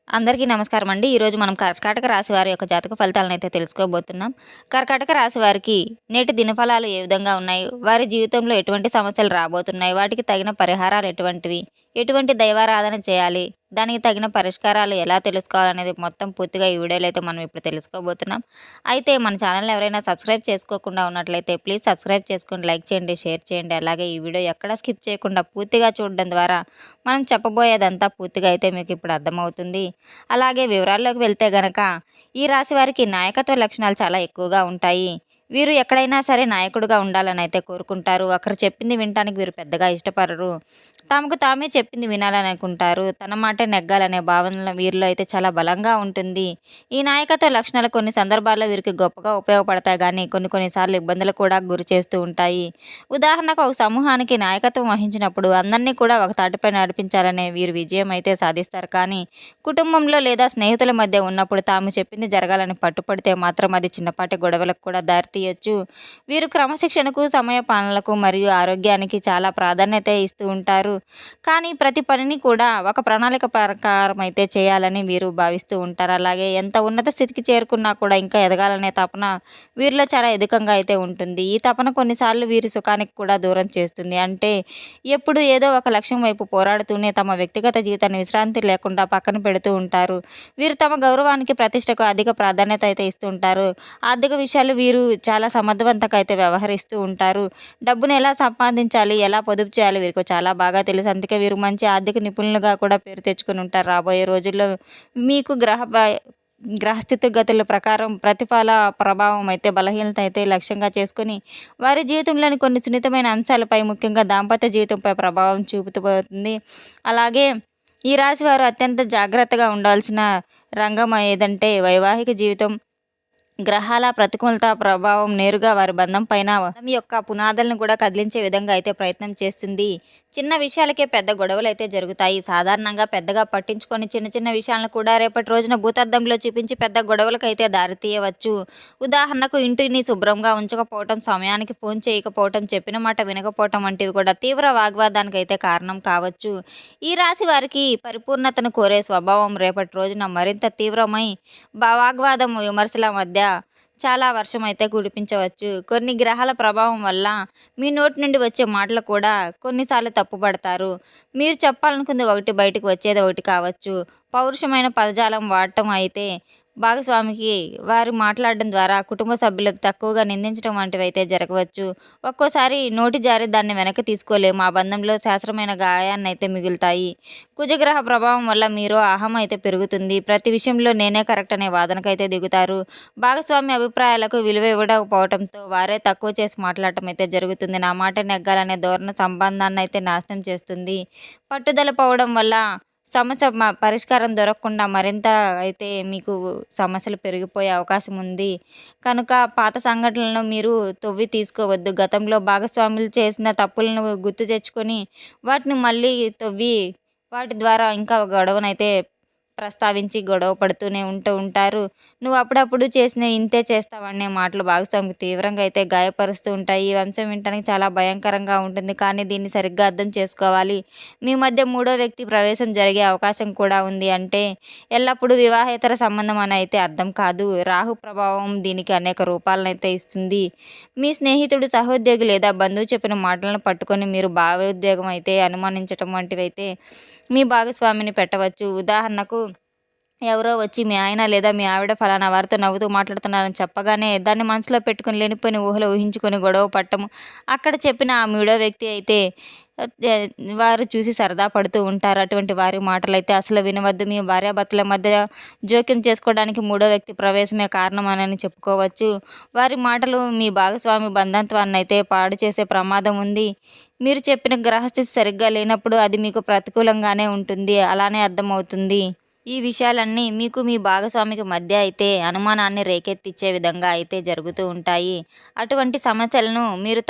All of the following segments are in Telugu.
అందరికీ నమస్కారం అండి. ఈరోజు మనం కర్కాటక రాశి వారి యొక్క జాతక ఫలితాలనైతే తెలుసుకోబోతున్నాం. కర్కాటక రాశి వారికి నేటి దినఫలాలు ఏ విధంగా ఉన్నాయి? వారి జీవితంలో ఎటువంటి సమస్యలు రాబోతున్నాయి? వాటికి తగిన పరిహారాలు ఎటువంటివి? ఎటువంటి దైవారాధన చేయాలి? దానికి తగిన పరిష్కారాలు ఎలా తెలుసుకోవాలనేది మొత్తం పూర్తిగా ఈ వీడియోలో అయితే మనం ఇప్పుడు తెలుసుకోబోతున్నాం. అయితే మన ఛానల్‌ని ఎవరైనా సబ్స్క్రైబ్ చేసుకోకుండా ఉన్నట్లయితే ప్లీజ్ సబ్స్క్రైబ్ చేసుకొని లైక్ చేయండి, షేర్ చేయండి. అలాగే ఈ వీడియో ఎక్కడా స్కిప్ చేయకుండా పూర్తిగా చూడడం ద్వారా మనం చెప్పబోయేదంతా పూర్తిగా అయితే మీకు ఇప్పుడు అర్థమవుతుంది. అలాగే వివరాల్లోకి వెళ్తే గనక ఈ రాశి వారికి నాయకత్వ లక్షణాలు చాలా ఎక్కువగా ఉంటాయి. వీరు ఎక్కడైనా సరే నాయకుడిగా ఉండాలని అయితే కోరుకుంటారు. ఒకరు చెప్పింది వినటానికి వీరు పెద్దగా ఇష్టపడరు. తమకు తామే చెప్పింది వినాలని అనుకుంటారు. తన మాటే నెగ్గాలనే భావన వీరిలో అయితే చాలా బలంగా ఉంటుంది. ఈ నాయకత్వ లక్షణాలు కొన్ని సందర్భాల్లో వీరికి గొప్పగా ఉపయోగపడతాయి కానీ కొన్నిసార్లు ఇబ్బందులు కూడా గురి చేస్తూ ఉంటాయి. ఉదాహరణకు ఒక సమూహానికి నాయకత్వం వహించినప్పుడు అందరినీ కూడా ఒక తాటిపై నడిపించాలనే వీరు విజయం అయితే సాధిస్తారు. కానీ కుటుంబంలో లేదా స్నేహితుల మధ్య ఉన్నప్పుడు తాము చెప్పింది జరగాలని పట్టుపడితే మాత్రం అది చిన్నపాటి గొడవలకు కూడా దారితీయొచ్చు. వీరు క్రమశిక్షణకు, సమయ పాలనలకు మరియు ఆరోగ్యానికి చాలా ప్రాధాన్యత ఇస్తూ ఉంటారు. కానీ ప్రతి పనిని కూడా ఒక ప్రణాళిక ప్రకారం అయితే చేయాలని వీరు భావిస్తూ ఉంటారు. అలాగే ఎంత ఉన్నత స్థితికి చేరుకున్నా కూడా ఇంకా ఎదగాలనే తపన వీరిలో చాలా అధికంగా అయితే ఉంటుంది. ఈ తపన కొన్నిసార్లు వీరి సుఖానికి కూడా దూరం చేస్తుంది. అంటే ఎప్పుడు ఏదో ఒక లక్ష్యం వైపు పోరాడుతూనే తమ వ్యక్తిగత జీవితాన్ని విశ్రాంతి లేకుండా పక్కన పెడుతూ ఉంటారు. వీరు తమ గౌరవానికి, ప్రతిష్టకు అధిక ప్రాధాన్యత అయితే ఇస్తూ ఉంటారు. ఆర్థిక విషయాలు వీరు చాలా సమర్థవంతంగా అయితే వ్యవహరిస్తూ ఉంటారు. డబ్బును ఎలా సంపాదించాలి, ఎలా పొదుపు చేయాలి వీరికి చాలా బాగా తెలుసు. అందుకే వీరు మంచి ఆర్థిక నిపుణులుగా కూడా పేరు తెచ్చుకొని ఉంటారు. రాబోయే రోజుల్లో మీకు గ్రహస్థితిగతుల ప్రకారం ప్రతిఫల ప్రభావం అయితే బలహీనత అయితే లక్ష్యంగా చేసుకొని వారి జీవితంలోని కొన్ని సున్నితమైన అంశాలపై, ముఖ్యంగా దాంపత్య జీవితంపై ప్రభావం చూపుతూ పోతుంది. అలాగే ఈ రాశి వారు అత్యంత జాగ్రత్తగా ఉండాల్సిన రంగం ఏదంటే వైవాహిక జీవితం. గ్రహాల ప్రతికూలత ప్రభావం నేరుగా వారి బంధం పైన బంధం యొక్క పునాదులను కూడా కదిలించే విధంగా అయితే ప్రయత్నం చేస్తుంది. చిన్న విషయాలకే పెద్ద గొడవలు అయితే జరుగుతాయి. సాధారణంగా పెద్దగా పట్టించుకొని చిన్న చిన్న విషయాలను కూడా రేపటి రోజున భూతద్దంలో చూపించి పెద్ద గొడవలకు అయితే దారితీయవచ్చు. ఉదాహరణకు ఇంటిని శుభ్రంగా ఉంచకపోవటం, సమయానికి ఫోన్ చేయకపోవటం, చెప్పిన మాట వినకపోవటం వంటివి కూడా తీవ్ర వాగ్వాదానికి అయితే కారణం కావచ్చు. ఈ రాశి వారికి పరిపూర్ణతను కోరే స్వభావం రేపటి రోజున మరింత తీవ్రమై వాగ్వాదం, విమర్శల మధ్య చాలా వర్షం అయితే కురిపించవచ్చు. కొన్ని గ్రహాల ప్రభావం వల్ల మీ నోటి నుండి వచ్చే మాటలు కూడా కొన్నిసార్లు తప్పుపడతారు. మీరు చెప్పాలనుకుంది ఒకటి, బయటకు వచ్చేది ఒకటి కావచ్చు. పౌరుషమైన పదజాలం వాడటం అయితే భాగస్వామికి వారు మాట్లాడడం ద్వారా కుటుంబ సభ్యులకు తక్కువగా నిందించడం వంటివి అయితే జరగవచ్చు. ఒక్కోసారి నోటి జారి దాన్ని వెనక్కి తీసుకోలేము. ఆ బంధంలో శాశ్వతమైన గాయాన్ని అయితే మిగులుతాయి. కుజగ్రహ ప్రభావం వల్ల మీరు అహం అయితే పెరుగుతుంది. ప్రతి విషయంలో నేనే కరెక్ట్ అనే వాదనకైతే దిగుతారు. భాగస్వామి అభిప్రాయాలకు విలువ ఇవ్వకపోవడంతో వారే తక్కువ చేసి మాట్లాడటం అయితే జరుగుతుంది. నా మాట నెగ్గాలనే ధోరణి సంబంధాన్ని అయితే నాశనం చేస్తుంది. పట్టుదల పోవడం వల్ల సమస్య పరిష్కారం దొరకకుండా మరింత అయితే మీకు సమస్యలు పెరిగిపోయే అవకాశం ఉంది. కనుక పాత సంఘటనలను మీరు తవ్వి తీసుకోవద్దు. గతంలో భాగస్వాములు చేసిన తప్పులను గుర్తు తెచ్చుకొని వాటిని మళ్ళీ తవ్వి వాటి ద్వారా ఇంకా గొడవనైతే ప్రస్తావించి గొడవ పడుతూనే ఉంటారు. నువ్వు అప్పుడప్పుడు చేసిన ఇంతే చేస్తావనే మాటలు భాగస్వామికి తీవ్రంగా అయితే గాయపరుస్తూ ఉంటాయి. ఈ అంశం వినటానికి చాలా భయంకరంగా ఉంటుంది. కానీ దీన్ని సరిగ్గా అర్థం చేసుకోవాలి. మీ మధ్య మూడో వ్యక్తి ప్రవేశం జరిగే అవకాశం కూడా ఉంది. అంటే ఎల్లప్పుడూ వివాహేతర సంబంధం అని అయితే అర్థం కాదు. రాహు ప్రభావం దీనికి అనేక రూపాలనైతే ఇస్తుంది. మీ స్నేహితుడు, సహోద్యోగి లేదా బంధువు చెప్పిన మాటలను పట్టుకొని మీరు భావోద్వేగం అయితే అనుమానించటం వంటివి అయితే మీ భాగస్వామిని పెట్టవచ్చు. ఉదాహరణకు ఎవరో వచ్చి మీ ఆయన లేదా మీ ఆవిడ ఫలానా వారితో నవ్వుతూ మాట్లాడుతున్నారని చెప్పగానే దాన్ని మనసులో పెట్టుకుని లేనిపోయిన ఊహలు ఊహించుకొని గొడవ పట్టము. అక్కడ చెప్పిన ఆ మూడో వ్యక్తి అయితే వారు చూసి సరదా పడుతూ ఉంటారు. అటువంటి వారి మాటలైతే అసలు వినవద్దు. మీ భార్యాభర్తల మధ్య జోక్యం చేసుకోవడానికి మూడో వ్యక్తి ప్రవేశమే కారణమని చెప్పుకోవచ్చు. వారి మాటలు మీ భాగస్వామి బంధత్వాన్ని అయితే పాడు చేసే ప్రమాదం ఉంది. మీరు చెప్పిన గ్రహస్థితి సరిగ్గా లేనప్పుడు అది మీకు ప్రతికూలంగానే ఉంటుంది. అలానే అర్థమవుతుంది. ఈ విషయాలన్నీ మీకు మీ భాగస్వామికి మధ్య అయితే అనుమానాన్ని రేకెత్తిచ్చే విధంగా అయితే జరుగుతూ ఉంటాయి. అటువంటి సమస్యలను మీరు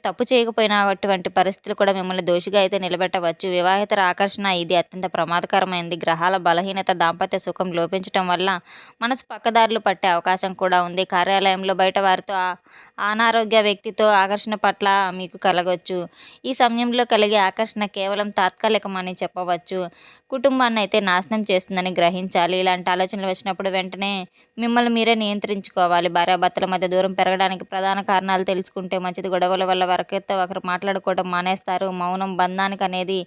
తప్పు చేయకపోయినా అటువంటి పరిస్థితులు కూడా మిమ్మల్ని దోషిగా అయితే నిలబెట్టవచ్చు. వివాహేతర ఆకర్షణ ఇది అత్యంత ప్రమాదకరమైనది. గ్రహాల బలహీనత, దాంపత్య సుఖం లోపించటం వల్ల మనసు పక్కదారులు పట్టే అవకాశం కూడా ఉంది. కార్యాలయంలో బయట వారితో అనారోగ్య వ్యక్తితో ఆకర్షణ పట్ల మీకు కలగవచ్చు. ఈ సమయంలో కలిగే ఆకర్షణ కేవలం తాత్కాలికమని చెప్పవచ్చు. కుటుంబాన్ని అయితే నాశనం చేస్తుందని గ్రహించాలి. ఇలాంటి ఆలోచనలు వచ్చినప్పుడు వెంటనే మిమ్మల్ని మీరే నియంత్రించుకోవాలి. భార్యాభర్తల మధ్య దూరం పెరగడానికి ప్రధాన కారణాలు తెలుసుకుంటే మంచిది. గొడవల వల్ల ఒకరితో ఒకరు మాట్లాడుకోవడం మానేస్తారు. మౌనం బంధానికి అనేది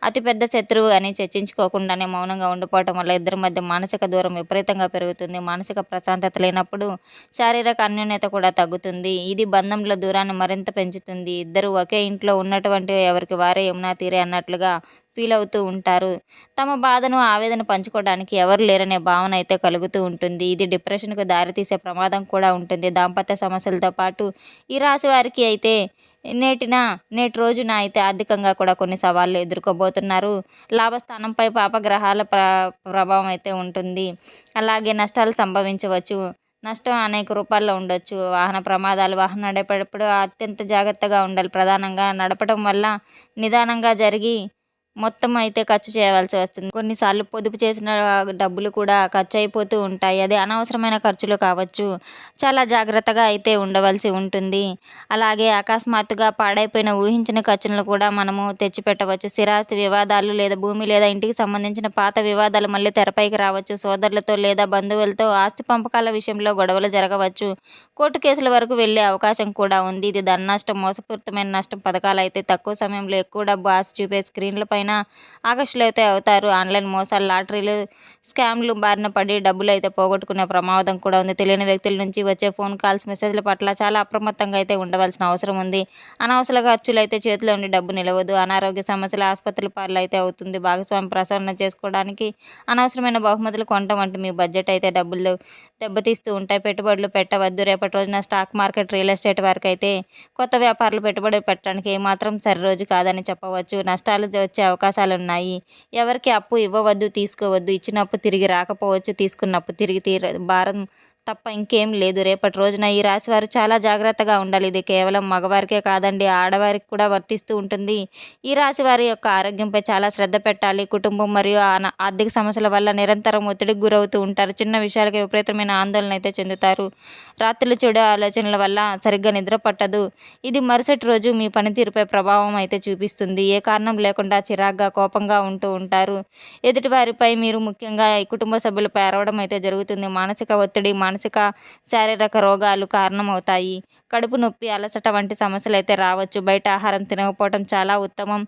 అతిపెద్ద శత్రువు అని చర్చించుకోకుండానే మౌనంగా ఉండిపోవటం వల్ల ఇద్దరి మధ్య మానసిక దూరం విపరీతంగా పెరుగుతుంది. మానసిక ప్రశాంతత లేనప్పుడు శారీరక అన్యోన్యత కూడా తగ్గుతుంది. ఇది బంధంలో దూరాన్ని మరింత పెంచుతుంది. ఇద్దరు ఒకే ఇంట్లో ఉన్నటువంటి ఎవరికి వారే యమునా తీరే అన్నట్లుగా ఫీల్ అవుతూ ఉంటారు. తమ బాధను ఆవేదన పంచుకోవడానికి ఎవరు లేరనే భావన అయితే కలుగుతూ ఉంటుంది. ఇది డిప్రెషన్కు దారితీసే ప్రమాదం కూడా ఉంటుంది. దాంపత్య సమస్యలతో పాటు ఈ రాశి వారికి అయితే నేటి రోజున అయితే ఆర్థికంగా కూడా కొన్ని సవాళ్ళు ఎదుర్కోబోతున్నారు. లాభస్థానంపై పాపగ్రహాల ప్రభావం అయితే ఉంటుంది. అలాగే నష్టాలు సంభవించవచ్చు. నష్టం అనేక రూపాల్లో ఉండొచ్చు. వాహన ప్రమాదాలు, వాహనం నడిపేటప్పుడు అత్యంత జాగ్రత్తగా ఉండాలి. ప్రధానంగా నడపడం వల్ల నిదానంగా జరిగి మొత్తం అయితే ఖర్చు చేయవలసి వస్తుంది. కొన్నిసార్లు పొదుపు చేసిన డబ్బులు కూడా ఖర్చు అయిపోతూ ఉంటాయి. అది అనవసరమైన ఖర్చులు కావచ్చు. చాలా జాగ్రత్తగా అయితే ఉండవలసి ఉంటుంది. అలాగే అకస్మాత్తుగా పాడైపోయిన ఊహించిన ఖర్చులను కూడా మనము తెచ్చిపెట్టవచ్చు. స్థిరాస్తి వివాదాలు లేదా భూమి లేదా ఇంటికి సంబంధించిన పాత వివాదాలు మళ్ళీ తెరపైకి రావచ్చు. సోదరులతో లేదా బంధువులతో ఆస్తి పంపకాల విషయంలో గొడవలు జరగవచ్చు. కోర్టు కేసుల వరకు వెళ్ళే అవకాశం కూడా ఉంది. ఇది ధన నష్టం, మోసపూరితమైన నష్టం. పథకాలు అయితే తక్కువ సమయంలో ఎక్కువ డబ్బు ఆశ చూపే స్క్రీన్ల పైన ఆకర్షులైతే అవుతారు. ఆన్లైన్ మోసాలు, లాటరీలు, స్కామ్లు బారిన పడి డబ్బులు అయితే పోగొట్టుకునే ప్రమాదం కూడా ఉంది. తెలియని వ్యక్తుల నుంచి వచ్చే ఫోన్ కాల్స్, మెసేజ్ల పట్ల చాలా అప్రమత్తంగా అయితే ఉండవలసిన అవసరం ఉంది. అనవసర ఖర్చులు అయితే చేతిలో ఉండి డబ్బు నిలవదు. అనారోగ్య సమస్యలు, ఆసుపత్రుల పాలు అయితే అవుతుంది. భాగస్వామి ప్రసరణ చేసుకోవడానికి అనవసరమైన బహుమతులు కొనటం వంటి మీ బడ్జెట్ అయితే డబ్బులు దెబ్బతీస్తూ ఉంటాయి. పెట్టుబడులు పెట్టవద్దు. రేపటి రోజున స్టాక్ మార్కెట్, రియల్ ఎస్టేట్ వరకు అయితే కొత్త వ్యాపారాలు పెట్టుబడి పెట్టడానికి ఏమాత్రం సరి రోజు కాదని చెప్పవచ్చు. నష్టాలు వచ్చే అవకాశాలున్నాయి. ఎవరికి అప్పు ఇవ్వవద్దు, తీసుకోవద్దు. ఇచ్చిన అప్పు తిరిగి రాకపోవచ్చు. తీసుకున్న అప్పు తిరిగి భారం తప్ప ఇంకేం లేదు. రేపటి రోజున ఈ రాశివారు చాలా జాగ్రత్తగా ఉండాలి. ఇది కేవలం మగవారికే కాదండి, ఆడవారికి కూడా వర్తిస్తూ ఉంటుంది. ఈ రాశి వారి యొక్క ఆరోగ్యంపై చాలా శ్రద్ధ పెట్టాలి. కుటుంబం మరియు ఆర్థిక సమస్యల వల్ల నిరంతరం ఒత్తిడికి గురవుతూ ఉంటారు. చిన్న విషయాలకి విపరీతమైన ఆందోళన అయితే చెందుతారు. రాత్రులు చెడు ఆలోచనల వల్ల సరిగ్గా నిద్ర పట్టదు. ఇది మరుసటి రోజు మీ పనితీరుపై ప్రభావం అయితే చూపిస్తుంది. ఏ కారణం లేకుండా చిరాగ్గా, కోపంగా ఉంటూ ఉంటారు. ఎదుటివారిపై మీరు ముఖ్యంగా ఈ కుటుంబ సభ్యులపై అరవడం అయితే జరుగుతుంది. మానసిక ఒత్తిడి, మానసిక శారీరక రోగాలు కారణమవుతాయి. కడుపు నొప్పి, అలసట వంటి సమస్యలు అయితే రావచ్చు. బయట ఆహారం తినకపోవడం చాలా ఉత్తమం.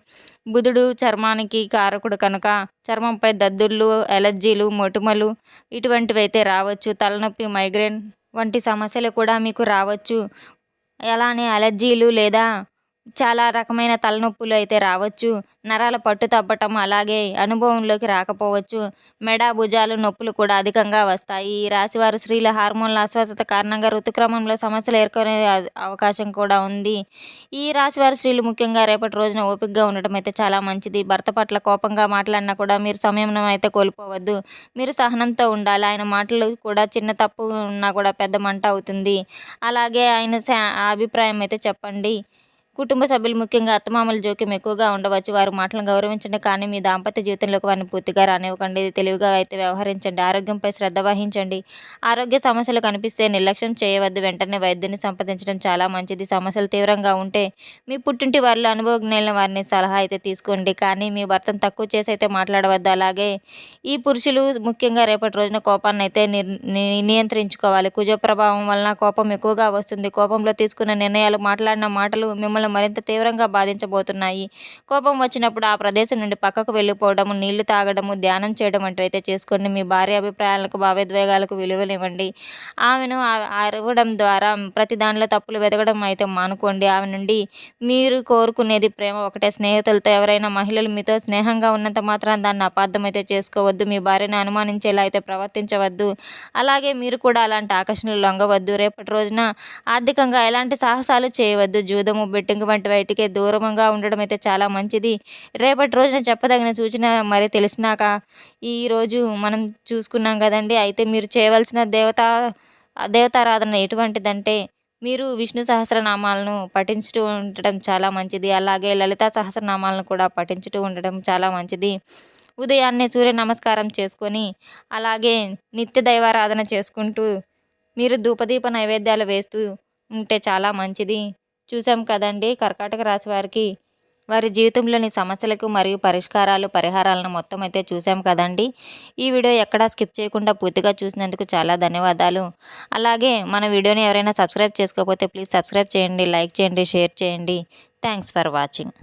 బుధుడు చర్మానికి కారకుడు కనుక చర్మంపై దద్దుర్లు, ఎలర్జీలు, మొటిమలు ఇటువంటివి అయితే రావచ్చు. తలనొప్పి, మైగ్రేన్ వంటి సమస్యలు కూడా మీకు రావచ్చు. అలానే అలర్జీలు లేదా చాలా రకమైన తలనొప్పులు అయితే రావచ్చు. నరాల పట్టు తప్పటం, అలాగే అనుభవంలోకి రాకపోవచ్చు. మెడ, భుజాలు నొప్పులు కూడా అధికంగా వస్తాయి. ఈ రాశివారు స్త్రీల హార్మోన్ల అస్వస్థత కారణంగా ఋతుక్రమంలో సమస్యలు ఎదుర్కొనే అవకాశం కూడా ఉంది. ఈ రాశివారి స్త్రీలు ముఖ్యంగా రేపటి రోజున ఓపికగా ఉండటం అయితే చాలా మంచిది. భర్త పట్ల కోపంగా మాట్లాడినా కూడా మీరు సంయమనం అయితే కోల్పోవద్దు. మీరు సహనంతో ఉండాలి. ఆయన మాటలు కూడా చిన్న తప్పు ఉన్నా కూడా పెద్ద మంట అవుతుంది. అలాగే ఆయన అభిప్రాయం అయితే చెప్పండి. కుటుంబ సభ్యులు ముఖ్యంగా అత్తమామల జోక్యం ఎక్కువగా ఉండవచ్చు. వారి మాటలను గౌరవించండి, కానీ మీ దాంపత్య జీవితంలోకి వారిని పూర్తిగా రానివ్వకండి. తెలివిగా అయితే వ్యవహరించండి. ఆరోగ్యంపై శ్రద్ధ వహించండి. ఆరోగ్య సమస్యలు కనిపిస్తే నిర్లక్ష్యం చేయవద్దు. వెంటనే వైద్యుని సంప్రదించడం చాలా మంచిది. సమస్యలు తీవ్రంగా ఉంటే మీ పుట్టింటి వారిలో అనుభవజ్ఞులైన వారిని సలహా అయితే తీసుకోండి, కానీ మీ భర్తను తక్కువ చేసి అయితే మాట్లాడవద్దు. అలాగే ఈ పురుషులు ముఖ్యంగా రేపటి రోజున కోపాన్ని అయితే నియంత్రించుకోవాలి. కుజ ప్రభావం వలన కోపం ఎక్కువగా వస్తుంది. కోపంలో తీసుకున్న నిర్ణయాలు, మాట్లాడిన మాటలు మిమ్మల్ని మరింత తీవ్రంగా బాధించబోతున్నాయి. కోపం వచ్చినప్పుడు ఆ ప్రదేశం నుండి పక్కకు వెళ్ళిపోవడము, నీళ్లు తాగడము, ధ్యానం చేయడం వంటివి అయితే చేసుకోండి. మీ భార్య అభిప్రాయాలకు, భావోద్వేగాలకు విలువనివ్వండి. ఆమెను అరవడం ద్వారా ప్రతి దానిలో తప్పులు వెతకడం అయితే మానుకోండి. ఆమె నుండి మీరు కోరుకునేది ప్రేమ ఒకటే. స్నేహితులతో ఎవరైనా మహిళలు మీతో స్నేహంగా ఉన్నంత మాత్రం దాన్ని అపార్థం అయితే చేసుకోవద్దు. మీ భార్యను అనుమానించేలా అయితే ప్రవర్తించవద్దు. అలాగే మీరు కూడా అలాంటి ఆకర్షణలు లొంగవద్దు. రేపటి రోజున ఆర్థికంగా ఎలాంటి సాహసాలు చేయవద్దు. జూదము, బెట్టింగ్ వంటి వాటికి దూరంగా ఉండడం అయితే చాలా మంచిది. రేపటి రోజున చెప్పదగిన సూచన మరి తెలిసినాక ఈరోజు మనం చూసుకున్నాం కదండి. అయితే మీరు చేయవలసిన దేవతారాధన ఎటువంటిదంటే మీరు విష్ణు సహస్రనామాలను పఠించుతూ ఉండడం చాలా మంచిది. అలాగే లలితా సహస్రనామాలను కూడా పఠించుతూ ఉండడం చాలా మంచిది. ఉదయాన్నే సూర్య నమస్కారం చేసుకొని అలాగే నిత్య దైవారాధన చేసుకుంటూ మీరు ధూపదీప నైవేద్యాలు వేస్తూ ఉంటే చాలా మంచిది. చూసాం కదండి కర్కాటక రాశి వారికి వారి జీవితంలోని సమస్యలకు మరియు పరిహారాలను మొత్తం అయితే చూసాం కదండి. ఈ వీడియో ఎక్కడా స్కిప్ చేయకుండా పూర్తిగా చూసినందుకు చాలా ధన్యవాదాలు. అలాగే మన వీడియోని ఎవరైనా సబ్స్క్రైబ్ చేసుకోకపోతే ప్లీజ్ సబ్స్క్రైబ్ చేయండి, లైక్ చేయండి, షేర్ చేయండి. Thanks for watching.